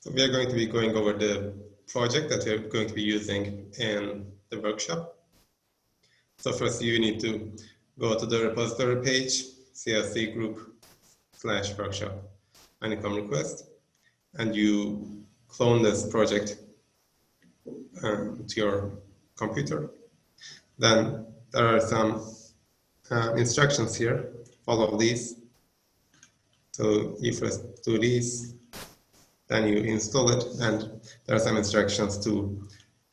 So we are going to be going over the project that we're going to be using in the workshop. So first you need to go to the repository page, CLC group/workshop honeycomb request, and you clone this project to your computer. Then there are some instructions here. Follow these. So you first do these, then you install it, and there are some instructions to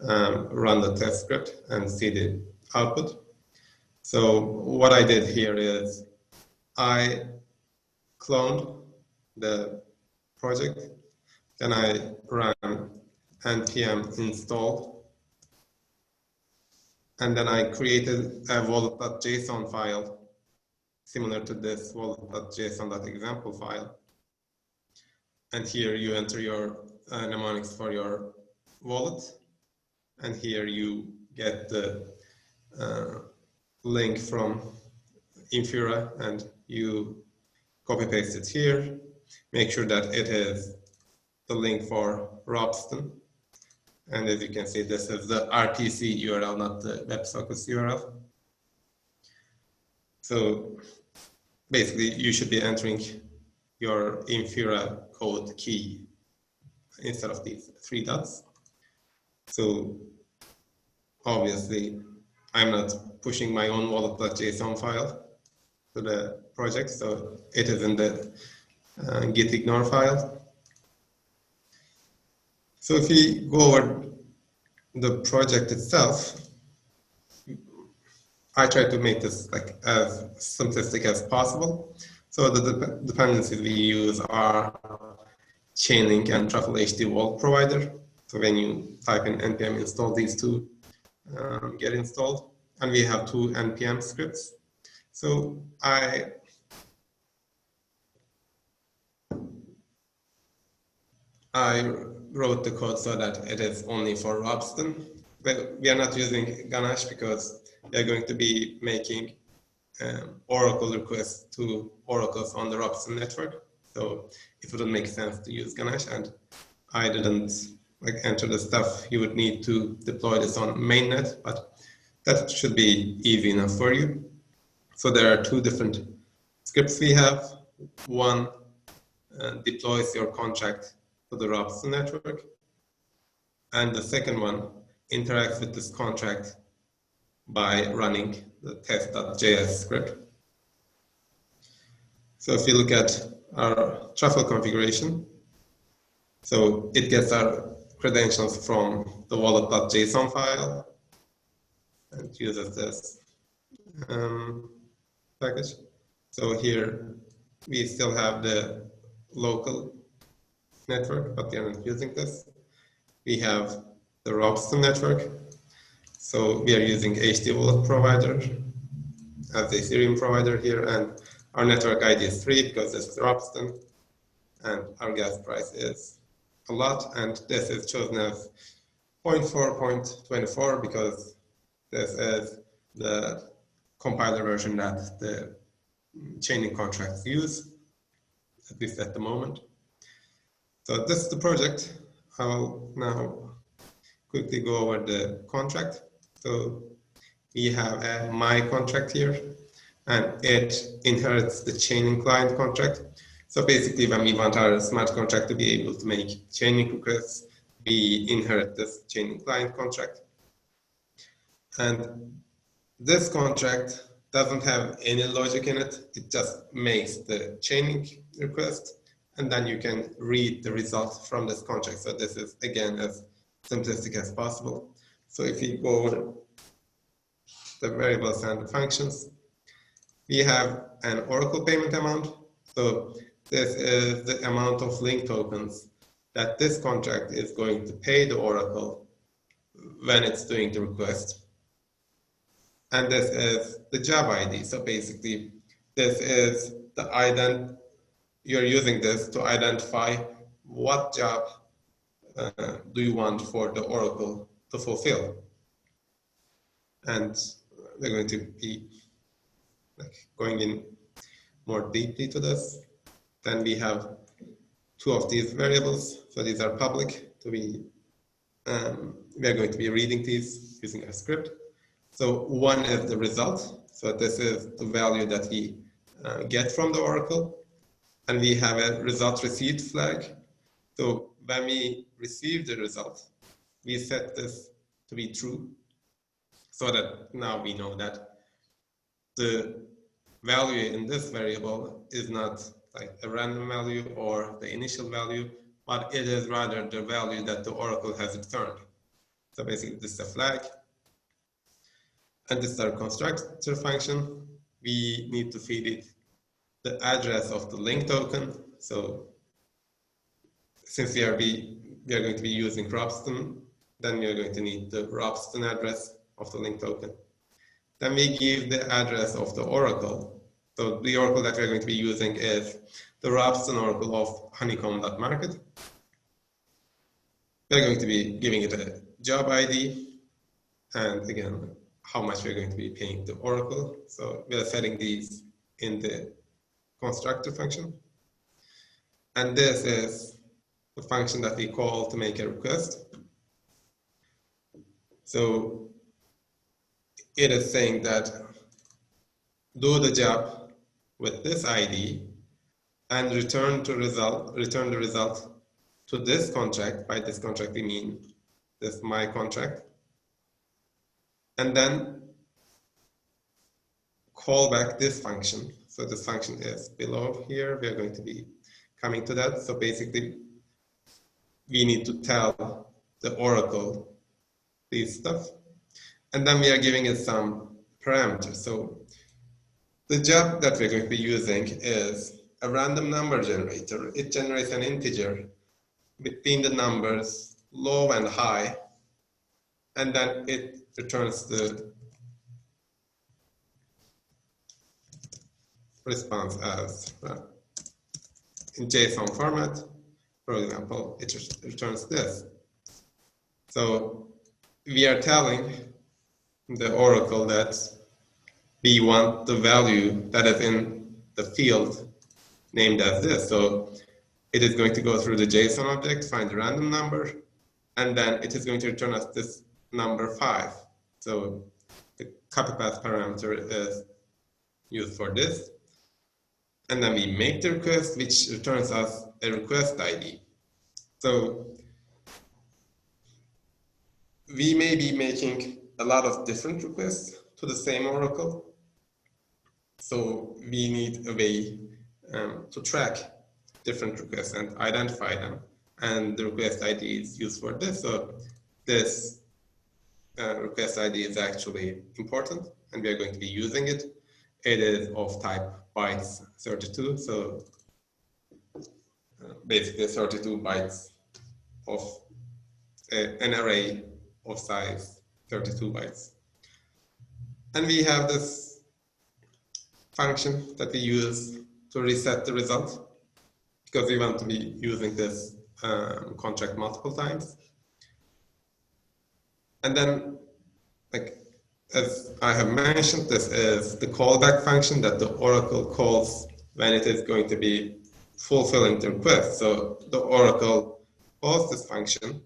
run the test script and see the output. So what I did here is I cloned the project, then I ran npm install, and then I created a wallet.json file similar to this wallet.json.example file. And here you enter your mnemonics for your wallet, and here you get the link from Infura, and you copy paste it here. Make sure that it is the link for Robston, and as you can see, this is the RPC URL, not the WebSockets URL. So basically, you should be entering your Infura code key instead of these 3 dots. So obviously, I'm not pushing my own wallet.json file to the project, so it is in the git ignore file. So if we go over the project itself, I try to make this like as simplistic as possible. So the dependencies we use are Chainlink and Truffle HD Vault Provider. So when you type in npm install, these two get installed. And we have 2 npm scripts. So I wrote the code so that it is only for Robston. But we are not using Ganache because we are going to be making Oracle requests to oracles on the Robston network. So it wouldn't make sense to use Ganache, and I didn't enter the stuff you would need to deploy this on mainnet, but that should be easy enough for you. So there are 2 different scripts we have. One deploys your contract to the Robston network, and the second one interacts with this contract by running the test.js script. So if you look at our Truffle configuration, so it gets our credentials from the wallet.json file and uses this package. So here we still have the local network, but we are not using this. We have the Robston network. So we are using HD Wallet Provider as the Ethereum provider here, and our network ID is 3 because this is Robston, and our gas price is a lot, and this is chosen as 0.4.24 because this is the compiler version that the Chainlink contracts use, at least at the moment. So this is the project. I will now quickly go over the contract. So we have a my contract here, and it inherits the Chainlink client contract. So basically, when we want our smart contract to be able to make Chainlink requests, we inherit this Chainlink client contract. And this contract doesn't have any logic in it. It just makes the Chainlink request, and then you can read the result from this contract. So this is, again, as simplistic as possible. So if we go over the variables and the functions, we have an Oracle payment amount. So this is the amount of link tokens that this contract is going to pay the Oracle when it's doing the request. And this is the job ID. So basically, this is the you're using this to identify what job do you want for the Oracle to fulfill. And we're going to be going in more deeply to this. Then we have two of these variables. So these are public to be, we are going to be reading these using a script. So one is the result. So this is the value that we get from the Oracle. And we have a result received flag. So when we receive the result, we set this to be true, so that now we know that the value in this variable is not like a random value or the initial value, but it is rather the value that the Oracle has returned. So basically this is a flag, and this is our constructor function. We need to feed it the address of the link token. So since we are going to be using Robston, then we are going to need the Robston address of the link token. Then we give the address of the Oracle. So the Oracle that we're going to be using is the Robston Oracle of honeycomb.market. We're going to be giving it a job ID, and again, how much we're going to be paying the Oracle. So we are setting these in the constructor function. And this is the function that we call to make a request. So it is saying that do the job with this ID and return the result to this contract. By this contract we mean this my contract, and then call back this function. So this function is below here. We are going to be coming to that. So basically we need to tell the Oracle this stuff, and then we are giving it some parameters. So the job that we're going to be using is a random number generator. It generates an integer between the numbers low and high, and then it returns the response as in JSON format. For example, it returns this. So we are telling the Oracle that we want the value that is in the field named as this. So it is going to go through the JSON object, find the random number, and then it is going to return us this number 5. So the copy path parameter is used for this. And then we make the request, which returns us a request ID. So we may be making a lot of different requests to the same Oracle. So we need a way to track different requests and identify them. And the request ID is used for this. So this request ID is actually important, and we are going to be using it. It is of type bytes 32. So basically 32 bytes of an array of size 32 bytes. And we have this function that we use to reset the result, because we want to be using this contract multiple times. And then, like, as I have mentioned, this is the callback function that the Oracle calls when it is going to be fulfilling the request. So the Oracle calls this function,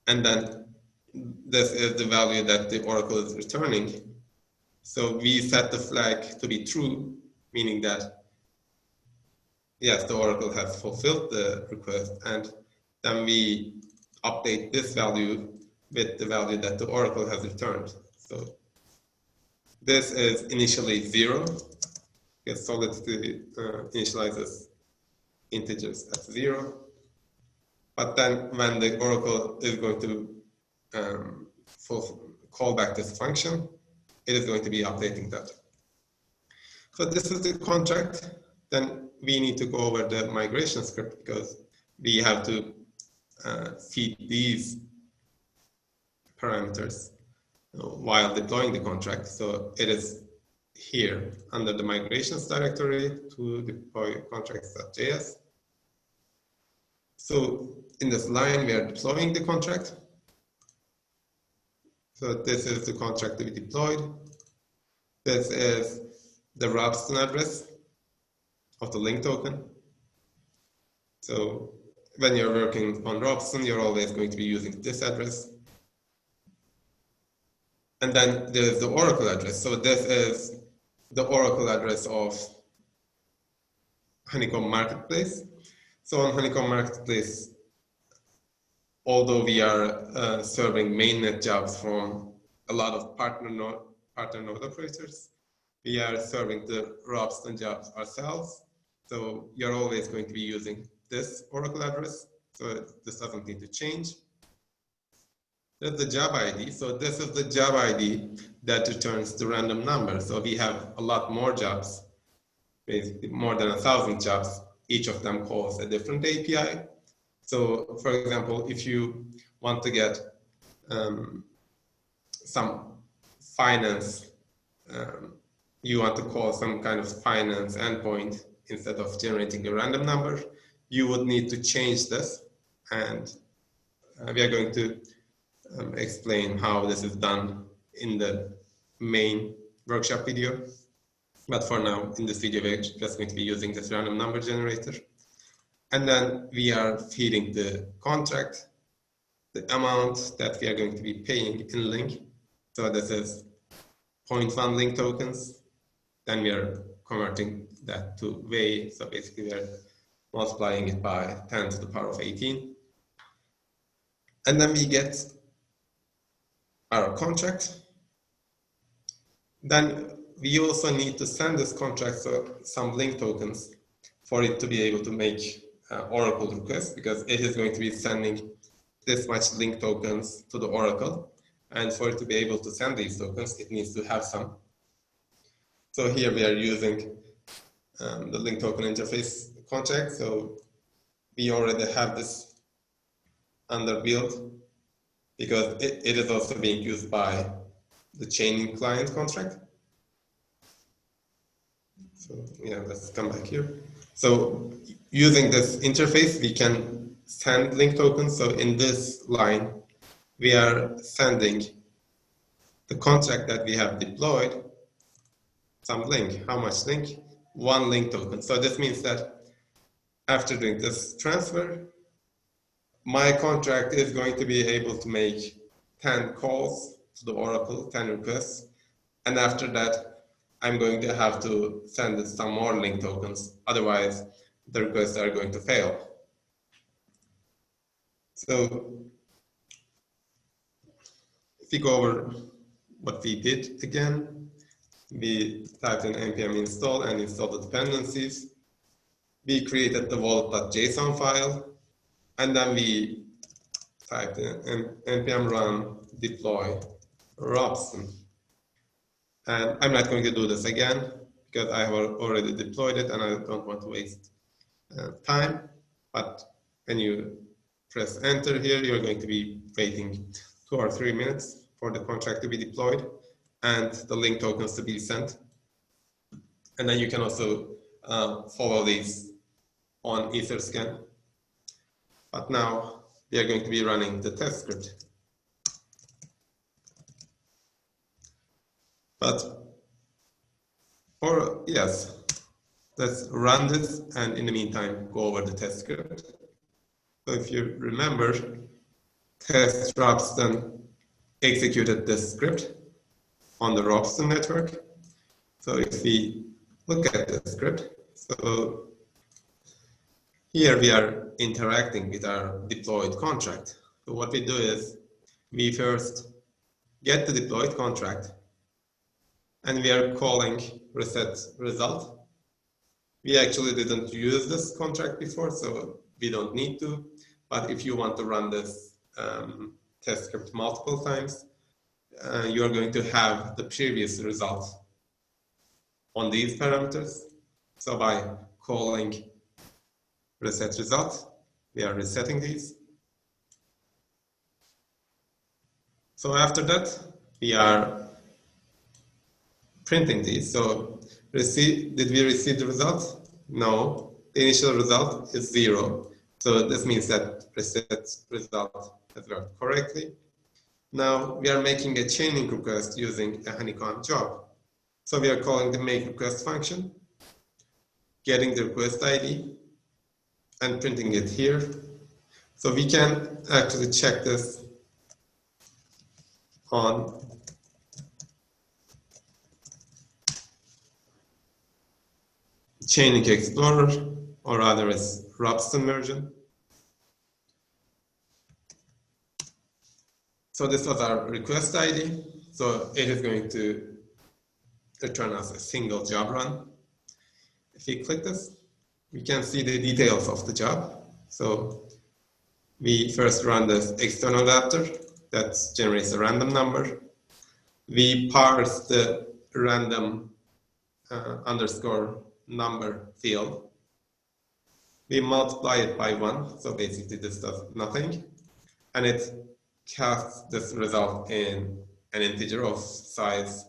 and then this is the value that the Oracle is returning. So we set the flag to be true, meaning that, yes, the Oracle has fulfilled the request, and then we update this value with the value that the Oracle has returned. So this is initially 0, because Solidity initializes integers at 0. But then when the Oracle is going to call back this function, it is going to be updating that. So this is the contract. Then we need to go over the migration script, because we have to feed these parameters while deploying the contract. So it is here under the migrations directory to deploy contracts.js. So in this line, we are deploying the contract. So this is the contract to be deployed. This is the Robston address of the link token. So when you're working on Robson, you're always going to be using this address. And then there's the Oracle address. So this is the Oracle address of Honeycomb Marketplace. So on Honeycomb Marketplace, although we are serving mainnet jobs from a lot of partner node operators, we are serving the Robson jobs ourselves. So you're always going to be using this Oracle address. So this doesn't need to change. There's the job ID. So this is the job ID that returns the random number. So we have a lot more jobs, basically more than 1,000 jobs. Each of them calls a different API. So for example, if you want to get some finance, you want to call some kind of finance endpoint instead of generating a random number, you would need to change this. And we are going to explain how this is done in the main workshop video. But for now, in this video, we're just going to be using this random number generator. And then we are feeding the contract, the amount that we are going to be paying in link. So this is 0.1 link tokens. Then we are converting that to Wei. So basically we are multiplying it by 10 to the power of 18. And then we get our contract. Then we also need to send this contract some link tokens for it to be able to make Oracle request, because it is going to be sending this much link tokens to the Oracle. And for it to be able to send these tokens, it needs to have some. So here we are using the link token interface contract. So we already have this under build, because it is also being used by the Chainlink client contract. So yeah, let's come back here. So using this interface, we can send link tokens. So in this line, we are sending the contract that we have deployed some link. How much link? 1 link token. So this means that after doing this transfer, my contract is going to be able to make 10 calls to the Oracle, 10 requests. And after that, I'm going to have to send some more link tokens. Otherwise, the requests are going to fail. So if we go over what we did again, we typed in npm install and installed the dependencies. We created the wallet.json file, and then we typed in npm run deploy Robson. And I'm not going to do this again because I have already deployed it and I don't want to waste time. But when you press enter here, you're going to be waiting 2 or 3 minutes for the contract to be deployed and the link tokens to be sent. And then you can also follow these on Etherscan. But now we are going to be running the test script. Yes, let's run this and in the meantime go over the test script. So if you remember, test Robson executed this script on the Robson network. So if we look at the script, so here we are interacting with our deployed contract. So what we do is we first get the deployed contract and we are calling reset result. We actually didn't use this contract before, so we don't need to. But if you want to run this test script multiple times, you're going to have the previous result on these parameters. So by calling reset result, we are resetting these. So after that, we are printing these. So did we receive the result? No. The initial result is 0. So this means that reset result has worked correctly. Now we are making a Chainlink request using a honeycomb job. So we are calling the make request function, getting the request ID, and printing it here. So we can actually check this on Chainlink Explorer, or rather it's Robson version. So this was our request ID. So it is going to return us a single job run. If we click this, we can see the details of the job. So we first run this external adapter that generates a random number. We parse the random underscore number field. We multiply it by 1, so basically this does nothing. And it casts this result in an integer of size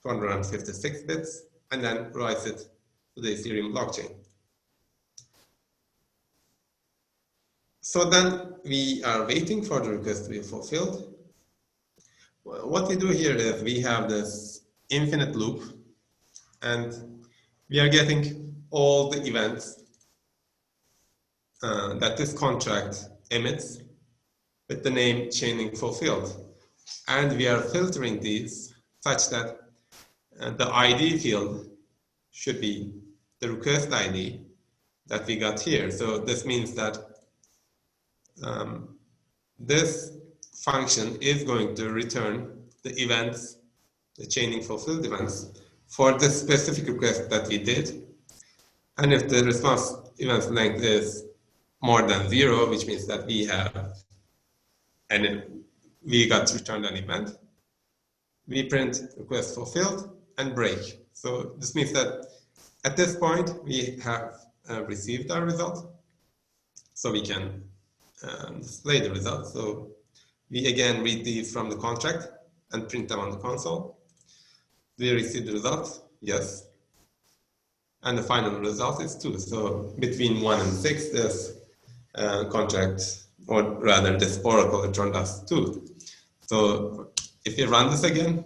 256 bits, and then writes it to the Ethereum blockchain. So then we are waiting for the request to be fulfilled. What we do here is we have this infinite loop, and we are getting all the events that this contract emits with the name Chainlink fulfilled. And we are filtering these such that the ID field should be the request ID that we got here. So this means that this function is going to return the events, the Chainlink fulfilled events, for the specific request that we did. And if the response event length is more than 0, which means that we have, and we got returned an event, we print request fulfilled and break. So this means that at this point we have received our result, so we can display the result. So we again read these from the contract and print them on the console. Do we receive the result? Yes. And the final result is 2. So between 1 and 6, this contract, or rather this oracle, returned us 2. So if we run this again,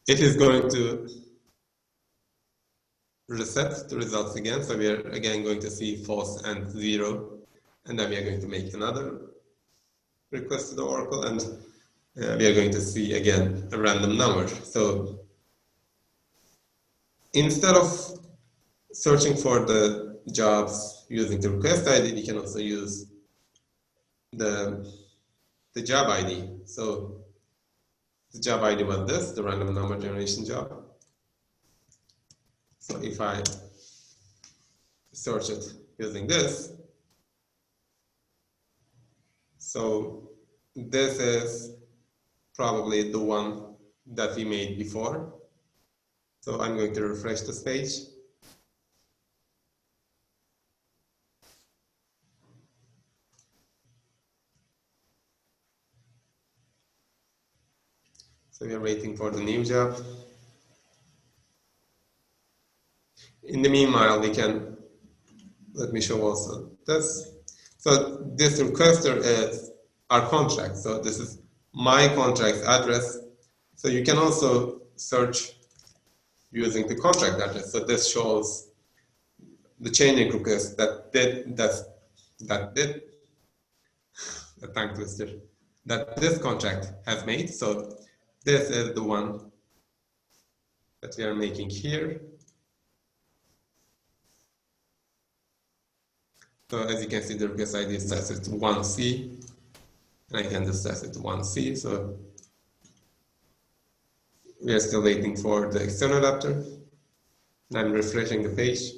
it is going to reset the results again. So we are again going to see false and 0. And then we are going to make another request to the oracle, and we are going to see again a random number. So instead of searching for the jobs using the request ID, we can also use the job ID. So the job ID was this, the random number generation job. So if I search it using this, so this is probably the one that we made before. So I'm going to refresh this page. So we are waiting for the new job. In the meanwhile, we can, let me show also this. So this requester is our contract. So this is my contract address. So you can also search using the contract address. So this shows the Chainlink request that this contract has made. So this is the one that we are making here. So as you can see, the request ID is set to 1C, and I can just set it to 1C. So we are still waiting for the external adapter. And I'm refreshing the page.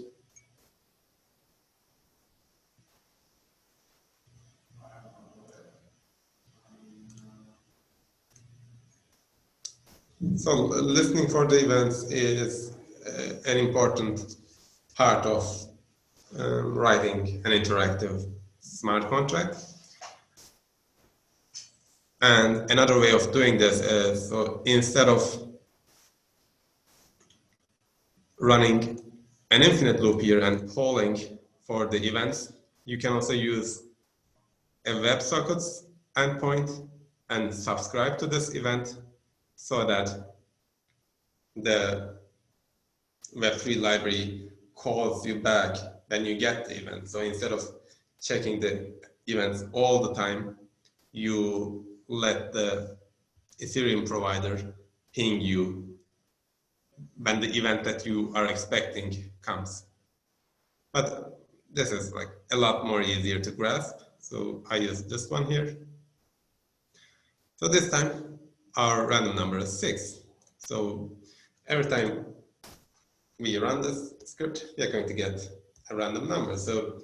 So listening for the events is an important part of writing an interactive smart contract. And another way of doing this is, so instead of running an infinite loop here and polling for the events, you can also use a WebSockets endpoint and subscribe to this event so that the Web3 library calls you back then you get the event. So instead of checking the events all the time, you let the Ethereum provider ping you when the event that you are expecting comes. But this is like a lot more easier to grasp. So I use this one here. So this time our random number is 6. So every time we run this script, we are going to get a random number. So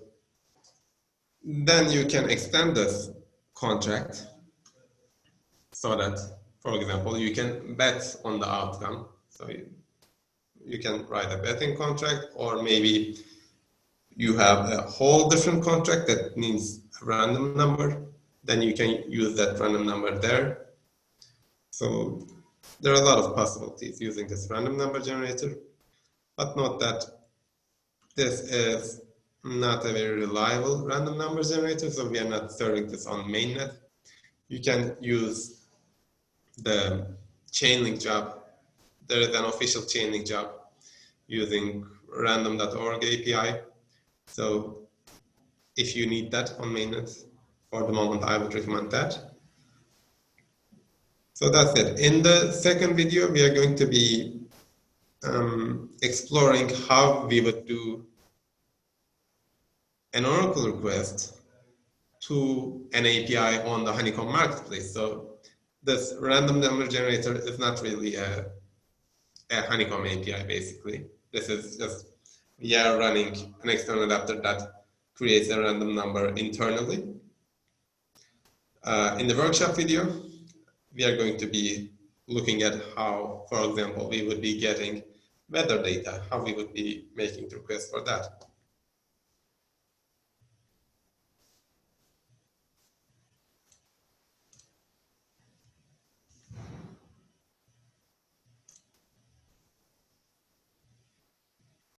then you can extend this contract so that, for example, you can bet on the outcome. So you can write a betting contract, or maybe you have a whole different contract that needs a random number. Then you can use that random number there. So there are a lot of possibilities using this random number generator, but note that this is not a very reliable random number generator, so we are not serving this on mainnet. You can use the Chainlink job. There is an official Chainlink job using random.org API. So if you need that on mainnet, for the moment, I would recommend that. So that's it. In the second video, we are going to be exploring how we would do an Oracle request to an API on the Honeycomb marketplace. So this random number generator is not really a Honeycomb API, basically. This is just, we are running an external adapter that creates a random number internally. In the workshop video, we are going to be looking at how, for example, we would be getting weather data, how we would be making the request for that.